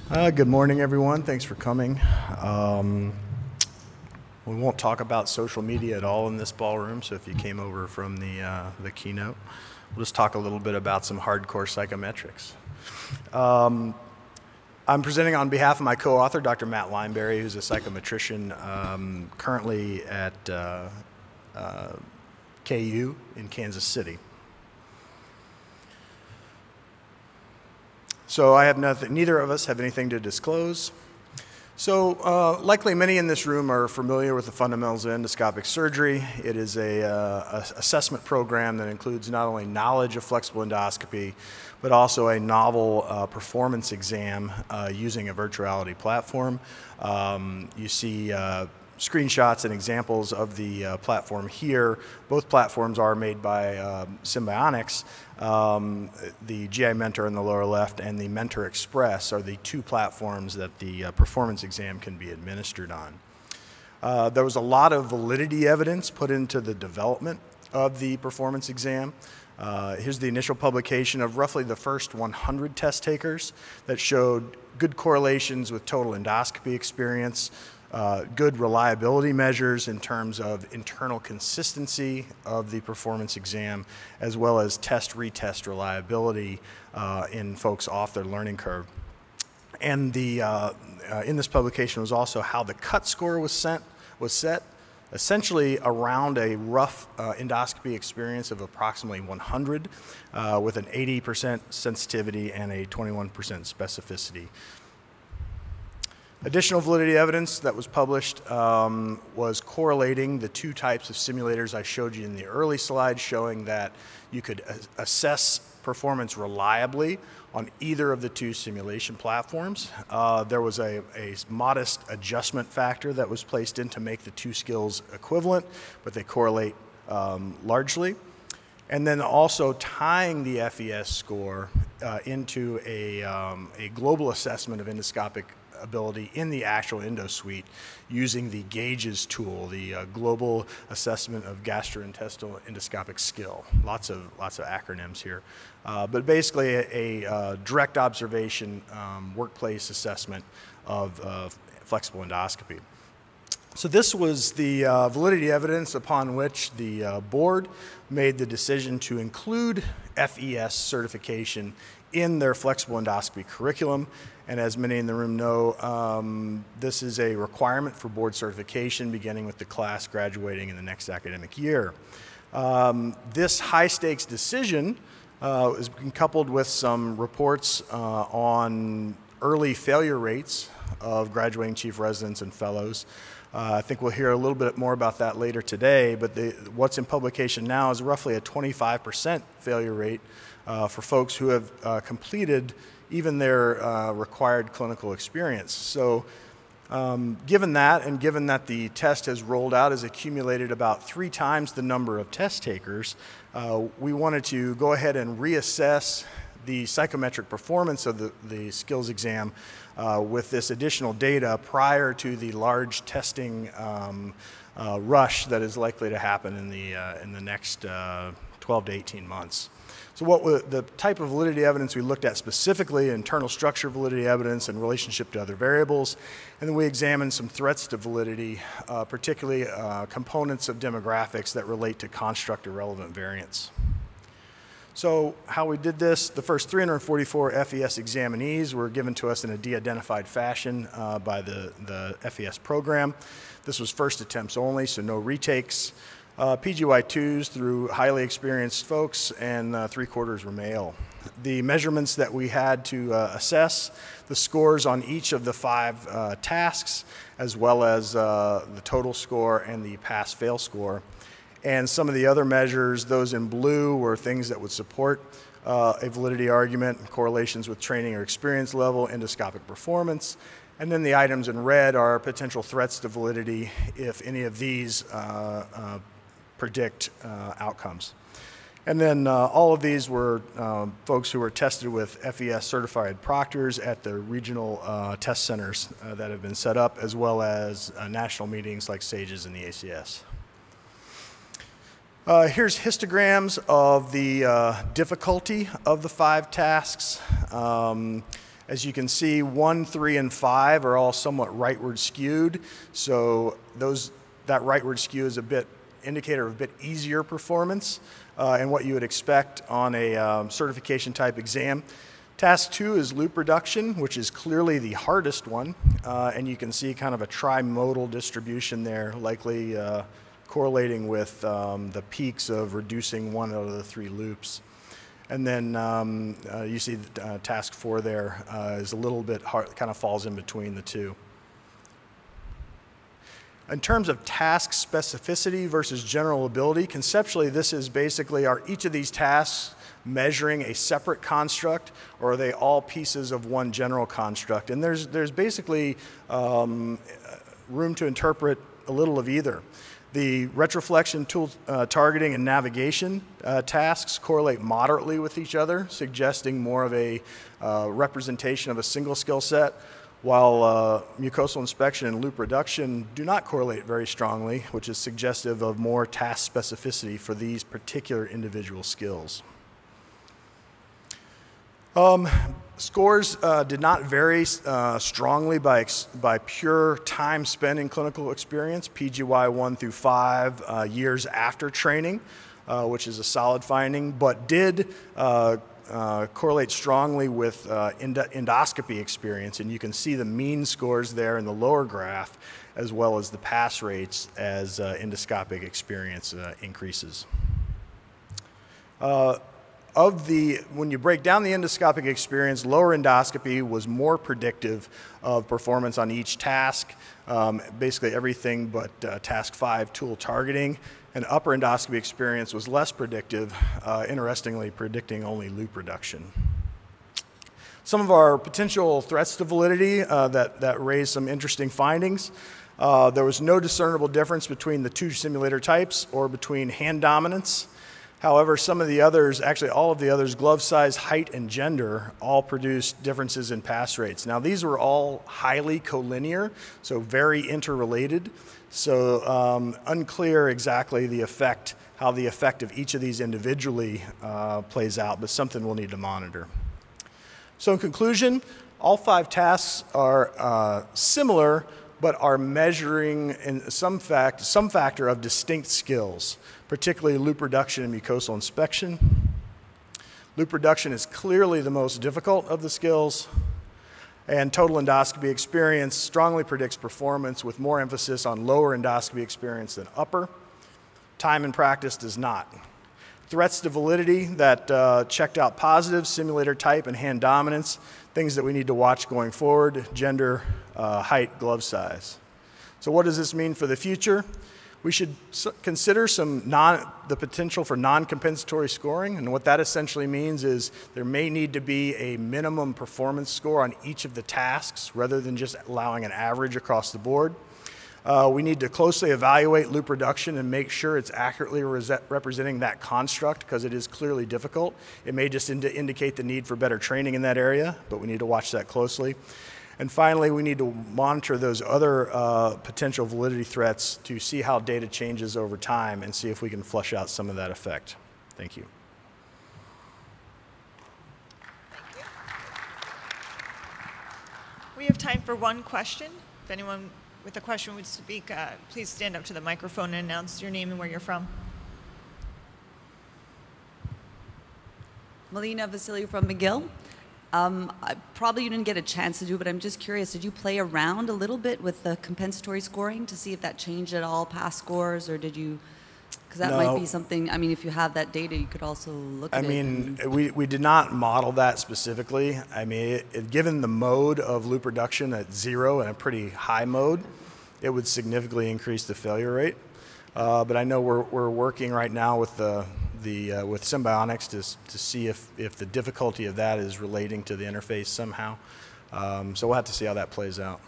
Good morning, everyone. Thanks for coming. We won't talk about social media at all in this ballroom, so if you came over from the keynote, we'll just talk a little bit about some hardcore psychometrics. I'm presenting on behalf of my co-author, Dr. Matt Lineberry, who's a psychometrician currently at KU in Kansas City. So I have nothing, neither of us have anything to disclose. So likely many in this room are familiar with the fundamentals of endoscopic surgery. It is a assessment program that includes not only knowledge of flexible endoscopy, but also a novel performance exam using a virtuality platform. You see screenshots and examples of the platform here. Both platforms are made by Symbionics. The GI Mentor in the lower left and the Mentor Express are the two platforms that the performance exam can be administered on. There was a lot of validity evidence put into the development of the performance exam. Here's the initial publication of roughly the first 100 test takers that showed good correlations with total endoscopy experience, good reliability measures in terms of internal consistency of the performance exam, as well as test-retest reliability in folks off their learning curve. And in this publication was also how the cut score was set, essentially around a rough endoscopy experience of approximately 100 with an 80% sensitivity and a 21% specificity. Additional validity evidence that was published was correlating the two types of simulators I showed you in the early slides, showing that you could assess performance reliably on either of the two simulation platforms. There was a modest adjustment factor that was placed in to make the two skills equivalent, but they correlate largely. And then also tying the FES score into a global assessment of endoscopic ability in the actual endosuite using the GAGES tool, the Global Assessment of Gastrointestinal Endoscopic Skill. Lots of acronyms here. But basically a direct observation workplace assessment of flexible endoscopy. So this was the validity evidence upon which the board made the decision to include FES certification in their flexible endoscopy curriculum. And as many in the room know, this is a requirement for board certification beginning with the class graduating in the next academic year. This high-stakes decision has been coupled with some reports on early failure rates of graduating chief residents and fellows. I think we'll hear a little bit more about that later today, but what's in publication now is roughly a 25% failure rate for folks who have completed even their required clinical experience. So given that, and given that the test has rolled out, has accumulated about 3 times the number of test takers, we wanted to go ahead and reassess the psychometric performance of the skills exam with this additional data prior to the large testing rush that is likely to happen in the next 12 to 18 months. So the type of validity evidence we looked at specifically, internal structure validity evidence in relationship to other variables, and then we examined some threats to validity, particularly components of demographics that relate to construct irrelevant variants. So how we did this, the first 344 FES examinees were given to us in a de-identified fashion by the FES program. This was first attempts only, so no retakes. PGY2s through highly experienced folks, and 3/4 were male. The measurements that we had to assess, the scores on each of the 5 tasks, as well as the total score and the pass-fail score. And some of the other measures, those in blue, were things that would support a validity argument, correlations with training or experience level, endoscopic performance. And then the items in red are potential threats to validity if any of these predict outcomes. And then all of these were folks who were tested with FES certified proctors at the regional test centers that have been set up, as well as national meetings like SAGES and the ACS. Here's histograms of the difficulty of the 5 tasks. As you can see, 1, 3, and 5 are all somewhat rightward skewed. So that rightward skew is a bit indicator of a bit easier performance and what you would expect on a certification type exam. Task 2 is loop reduction, which is clearly the hardest one, and you can see kind of a trimodal distribution there, likely correlating with the peaks of reducing 1 out of the 3 loops. And then you see task 4 there is a little bit hard, kind of falls in between the two. In terms of task specificity versus general ability, conceptually this is basically, are each of these tasks measuring a separate construct, or are they all pieces of one general construct? And there's basically room to interpret a little of either. The retroflexion, tool targeting, and navigation tasks correlate moderately with each other, suggesting more of a representation of a single skill set, while mucosal inspection and loop reduction do not correlate very strongly, which is suggestive of more task specificity for these particular individual skills. Scores did not vary strongly by pure time spent in clinical experience, PGY 1 through 5 years after training, which is a solid finding, but did correlate strongly with endoscopy experience, and you can see the mean scores there in the lower graph, as well as the pass rates as endoscopic experience increases. When you break down the endoscopic experience, lower endoscopy was more predictive of performance on each task, basically everything but task 5, tool targeting, and upper endoscopy experience was less predictive, interestingly predicting only loop reduction. Some of our potential threats to validity that raised some interesting findings. There was no discernible difference between the 2 simulator types or between hand dominance. However, some of the others, actually all of the others, glove size, height, and gender, all produced differences in pass rates. Now, these were all highly collinear, so very interrelated. So unclear exactly how the effect of each of these individually plays out, but something we'll need to monitor. So in conclusion, all 5 tasks are similar, but are measuring in some factor of distinct skills, particularly loop reduction and mucosal inspection. Loop reduction is clearly the most difficult of the skills, and total endoscopy experience strongly predicts performance with more emphasis on lower endoscopy experience than upper. Time and practice does not. Threats to validity that checked out positive, simulator type, and hand dominance, things that we need to watch going forward, gender, height, glove size. So what does this mean for the future? We should consider the potential for non-compensatory scoring, and what that essentially means is there may need to be a minimum performance score on each of the tasks rather than just allowing an average across the board. We need to closely evaluate loop reduction and make sure it's accurately representing that construct, because it is clearly difficult. It may just indicate the need for better training in that area, but we need to watch that closely. And finally, we need to monitor those other potential validity threats to see how data changes over time and see if we can flush out some of that effect. Thank you. Thank you. We have time for one question. If anyone with a question would speak, please stand up to the microphone and announce your name and where you're from. Melina Vasiliou from McGill. Probably you didn't get a chance to do, but I'm just curious, did you play around a little bit with the compensatory scoring to see if that changed at all past scores, or did you, because that might be something, I mean, if you have that data, you could also look at it. I mean, we did not model that specifically. I mean, given the mode of loop reduction at 0 and a pretty high mode, it would significantly increase the failure rate. But I know we're working right now with with Symbionics to see if the difficulty of that is relating to the interface somehow. So we'll have to see how that plays out.